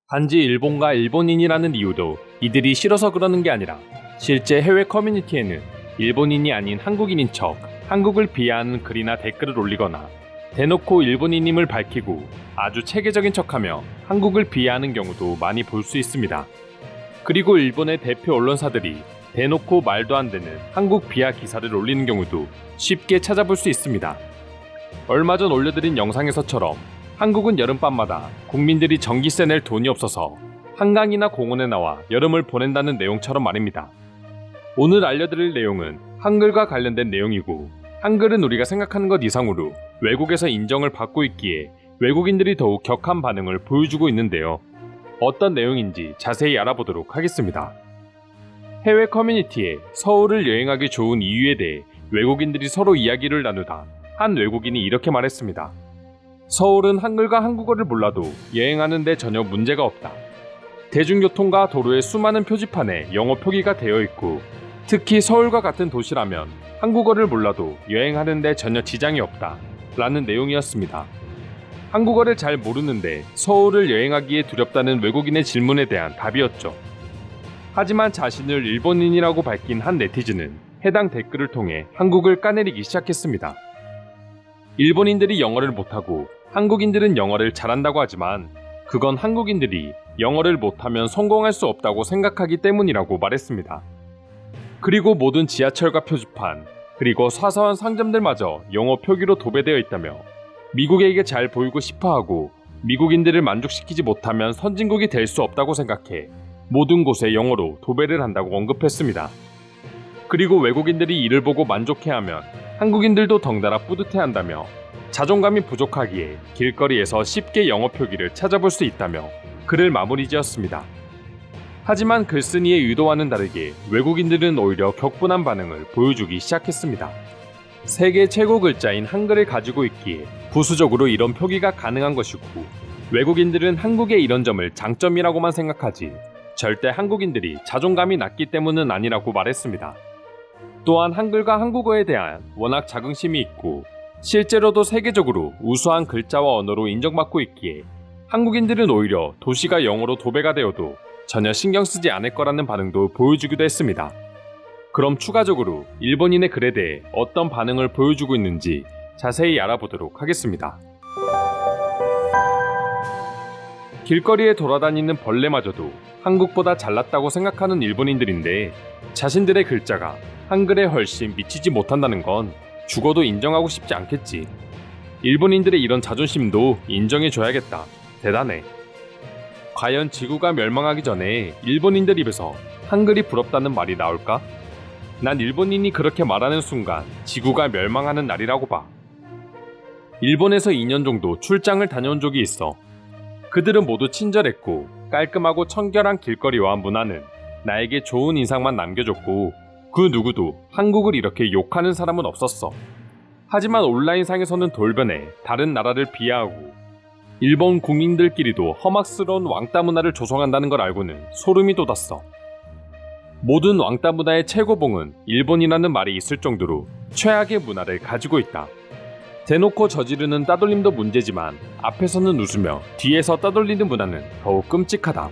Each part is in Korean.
단지 일본과 일본인이라는 이유도 이들이 싫어서 그러는 게 아니라 실제 해외 커뮤니티에는 일본인이 아닌 한국인인 척 한국을 비하하는 글이나 댓글을 올리거나 대놓고 일본인임을 밝히고 아주 체계적인 척하며 한국을 비하하는 경우도 많이 볼 수 있습니다. 그리고 일본의 대표 언론사들이 대놓고 말도 안 되는 한국 비하 기사를 올리는 경우도 쉽게 찾아볼 수 있습니다. 얼마 전 올려드린 영상에서처럼 한국은 여름밤마다 국민들이 전기세 낼 돈이 없어서 한강이나 공원에 나와 여름을 보낸다는 내용처럼 말입니다. 오늘 알려드릴 내용은 한글과 관련된 내용이고, 한글은 우리가 생각하는 것 이상으로 외국에서 인정을 받고 있기에 외국인들이 더욱 격한 반응을 보여주고 있는데요. 어떤 내용인지 자세히 알아보도록 하겠습니다. 해외 커뮤니티에 서울을 여행하기 좋은 이유에 대해 외국인들이 서로 이야기를 나누다 한 외국인이 이렇게 말했습니다. 서울은 한글과 한국어를 몰라도 여행하는 데 전혀 문제가 없다. 대중교통과 도로의 수많은 표지판에 영어 표기가 되어 있고, 특히 서울과 같은 도시라면 한국어를 몰라도 여행하는 데 전혀 지장이 없다 라는 내용이었습니다. 한국어를 잘 모르는데 서울을 여행하기에 두렵다는 외국인의 질문에 대한 답이었죠. 하지만 자신을 일본인이라고 밝힌 한 네티즌은 해당 댓글을 통해 한국을 까내리기 시작했습니다. 일본인들이 영어를 못하고 한국인들은 영어를 잘한다고 하지만 그건 한국인들이 영어를 못하면 성공할 수 없다고 생각하기 때문이라고 말했습니다. 그리고 모든 지하철과 표지판, 그리고 사소한 상점들마저 영어 표기로 도배되어 있다며 미국에게 잘 보이고 싶어하고 미국인들을 만족시키지 못하면 선진국이 될 수 없다고 생각해 모든 곳에 영어로 도배를 한다고 언급했습니다. 그리고 외국인들이 이를 보고 만족해하면 한국인들도 덩달아 뿌듯해한다며 자존감이 부족하기에 길거리에서 쉽게 영어 표기를 찾아볼 수 있다며 글을 마무리 지었습니다. 하지만 글쓴이의 의도와는 다르게 외국인들은 오히려 격분한 반응을 보여주기 시작했습니다. 세계 최고 글자인 한글을 가지고 있기에 부수적으로 이런 표기가 가능한 것이고, 외국인들은 한국의 이런 점을 장점이라고만 생각하지 절대 한국인들이 자존감이 낮기 때문은 아니라고 말했습니다. 또한 한글과 한국어에 대한 워낙 자긍심이 있고 실제로도 세계적으로 우수한 글자와 언어로 인정받고 있기에 한국인들은 오히려 도시가 영어로 도배가 되어도 전혀 신경 쓰지 않을 거라는 반응도 보여주기도 했습니다. 그럼 추가적으로 일본인의 글에 대해 어떤 반응을 보여주고 있는지 자세히 알아보도록 하겠습니다. 길거리에 돌아다니는 벌레마저도 한국보다 잘났다고 생각하는 일본인들인데, 자신들의 글자가 한글에 훨씬 미치지 못한다는 건 죽어도 인정하고 싶지 않겠지. 일본인들의 이런 자존심도 인정해줘야겠다. 대단해. 과연 지구가 멸망하기 전에 일본인들 입에서 한글이 부럽다는 말이 나올까? 난 일본인이 그렇게 말하는 순간 지구가 멸망하는 날이라고 봐. 일본에서 2년 정도 출장을 다녀온 적이 있어. 그들은 모두 친절했고 깔끔하고 청결한 길거리와 문화는 나에게 좋은 인상만 남겨줬고, 그 누구도 한국을 이렇게 욕하는 사람은 없었어. 하지만 온라인상에서는 돌변해 다른 나라를 비하하고 일본 국민들끼리도 험악스러운 왕따 문화를 조성한다는 걸 알고는 소름이 돋았어. 모든 왕따 문화의 최고봉은 일본이라는 말이 있을 정도로 최악의 문화를 가지고 있다. 대놓고 저지르는 따돌림도 문제지만 앞에서는 웃으며 뒤에서 따돌리는 문화는 더욱 끔찍하다.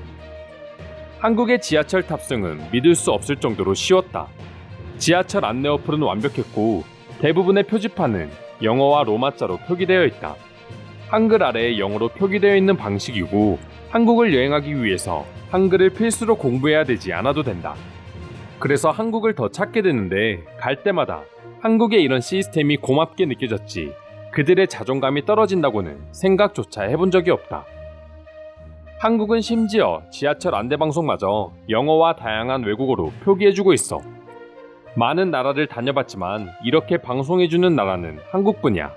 한국의 지하철 탑승은 믿을 수 없을 정도로 쉬웠다. 지하철 안내 어플은 완벽했고 대부분의 표지판은 영어와 로마자로 표기되어 있다. 한글 아래에 영어로 표기되어 있는 방식이고, 한국을 여행하기 위해서 한글을 필수로 공부해야 되지 않아도 된다. 그래서 한국을 더 찾게 되는데 갈 때마다 한국의 이런 시스템이 고맙게 느껴졌지 그들의 자존감이 떨어진다고는 생각조차 해본 적이 없다. 한국은 심지어 지하철 안내방송마저 영어와 다양한 외국어로 표기해주고 있어. 많은 나라를 다녀봤지만 이렇게 방송해주는 나라는 한국뿐이야.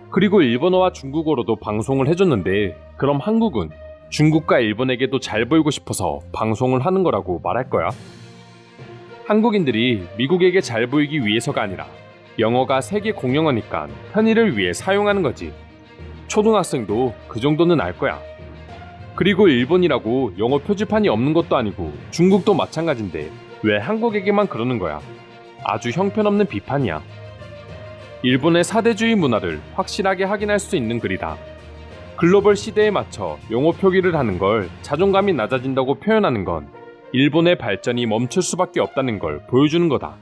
그리고 일본어와 중국어로도 방송을 해줬는데, 그럼 한국은 중국과 일본에게도 잘 보이고 싶어서 방송을 하는 거라고 말할 거야? 한국인들이 미국에게 잘 보이기 위해서가 아니라 영어가 세계 공용어니까 편의를 위해 사용하는 거지. 초등학생도 그 정도는 알 거야. 그리고 일본이라고 영어 표지판이 없는 것도 아니고 중국도 마찬가지인데 왜 한국에게만 그러는 거야? 아주 형편없는 비판이야. 일본의 사대주의 문화를 확실하게 확인할 수 있는 글이다. 글로벌 시대에 맞춰 영어 표기를 하는 걸 자존감이 낮아진다고 표현하는 건 일본의 발전이 멈출 수밖에 없다는 걸 보여주는 거다.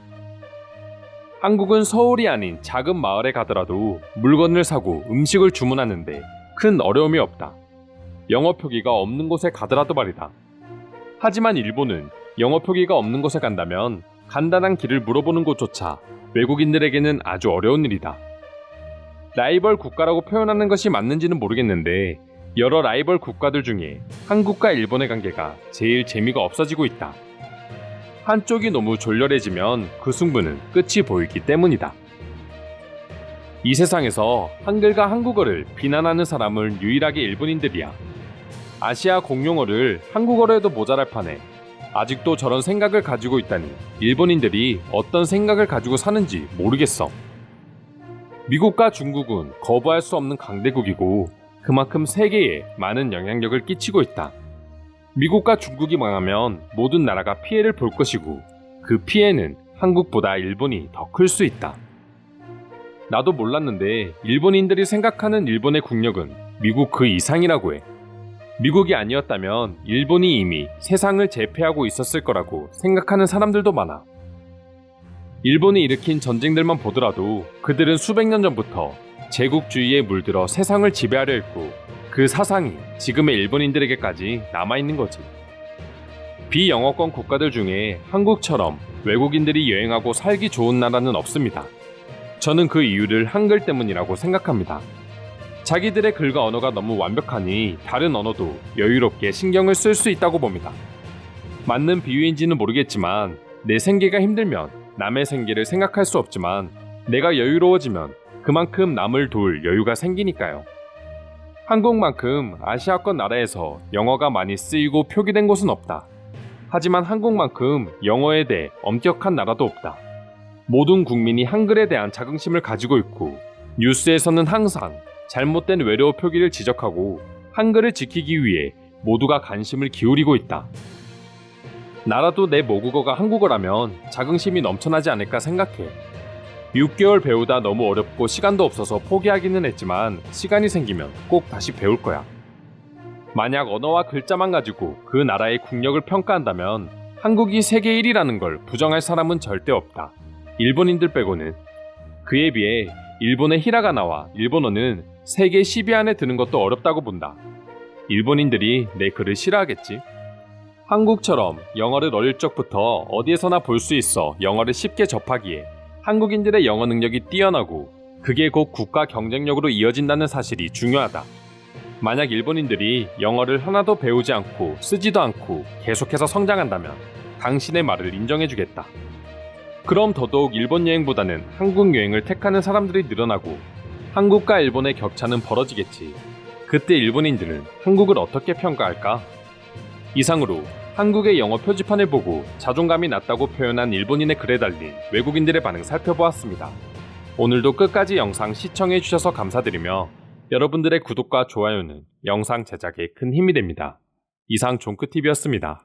한국은 서울이 아닌 작은 마을에 가더라도 물건을 사고 음식을 주문하는데 큰 어려움이 없다. 영어 표기가 없는 곳에 가더라도 말이다. 하지만 일본은 영어 표기가 없는 곳에 간다면 간단한 길을 물어보는 것조차 외국인들에게는 아주 어려운 일이다. 라이벌 국가라고 표현하는 것이 맞는지는 모르겠는데 여러 라이벌 국가들 중에 한국과 일본의 관계가 제일 재미가 없어지고 있다. 한쪽이 너무 졸렬해지면 그 승부는 끝이 보이기 때문이다. 이 세상에서 한글과 한국어를 비난하는 사람은 유일하게 일본인들이야. 아시아 공용어를 한국어로 해도 모자랄 판에 아직도 저런 생각을 가지고 있다니 일본인들이 어떤 생각을 가지고 사는지 모르겠어. 미국과 중국은 거부할 수 없는 강대국이고 그만큼 세계에 많은 영향력을 끼치고 있다. 미국과 중국이 망하면 모든 나라가 피해를 볼 것이고 그 피해는 한국보다 일본이 더 클 수 있다. 나도 몰랐는데 일본인들이 생각하는 일본의 국력은 미국 그 이상이라고 해. 미국이 아니었다면 일본이 이미 세상을 제패하고 있었을 거라고 생각하는 사람들도 많아. 일본이 일으킨 전쟁들만 보더라도 그들은 수백 년 전부터 제국주의에 물들어 세상을 지배하려 했고 그 사상이 지금의 일본인들에게까지 남아있는 거지. 비영어권 국가들 중에 한국처럼 외국인들이 여행하고 살기 좋은 나라는 없습니다. 저는 그 이유를 한글 때문이라고 생각합니다. 자기들의 글과 언어가 너무 완벽하니 다른 언어도 여유롭게 신경을 쓸 수 있다고 봅니다. 맞는 비유인지는 모르겠지만 내 생계가 힘들면 남의 생계를 생각할 수 없지만 내가 여유로워지면 그만큼 남을 도울 여유가 생기니까요. 한국만큼 아시아권 나라에서 영어가 많이 쓰이고 표기된 곳은 없다. 하지만 한국만큼 영어에 대해 엄격한 나라도 없다. 모든 국민이 한글에 대한 자긍심을 가지고 있고 뉴스에서는 항상 잘못된 외래어 표기를 지적하고 한글을 지키기 위해 모두가 관심을 기울이고 있다. 나라도 내 모국어가 한국어라면 자긍심이 넘쳐나지 않을까 생각해. 6개월 배우다 너무 어렵고 시간도 없어서 포기하기는 했지만 시간이 생기면 꼭 다시 배울 거야. 만약 언어와 글자만 가지고 그 나라의 국력을 평가한다면 한국이 세계 1위라는 걸 부정할 사람은 절대 없다. 일본인들 빼고는. 그에 비해 일본의 히라가나와 일본어는 세계 10위 안에 드는 것도 어렵다고 본다. 일본인들이 내 글을 싫어하겠지? 한국처럼 영어를 어릴 적부터 어디에서나 볼 수 있어 영어를 쉽게 접하기에 한국인들의 영어 능력이 뛰어나고 그게 곧 국가 경쟁력으로 이어진다는 사실이 중요하다. 만약 일본인들이 영어를 하나도 배우지 않고 쓰지도 않고 계속해서 성장한다면 당신의 말을 인정해주겠다. 그럼 더더욱 일본 여행보다는 한국 여행을 택하는 사람들이 늘어나고 한국과 일본의 격차는 벌어지겠지. 그때 일본인들은 한국을 어떻게 평가할까? 이상으로 한국의 영어 표지판을 보고 자존감이 낮다고 표현한 일본인의 글에 달린 외국인들의 반응 살펴보았습니다. 오늘도 끝까지 영상 시청해주셔서 감사드리며 여러분들의 구독과 좋아요는 영상 제작에 큰 힘이 됩니다. 이상 종크TV였습니다.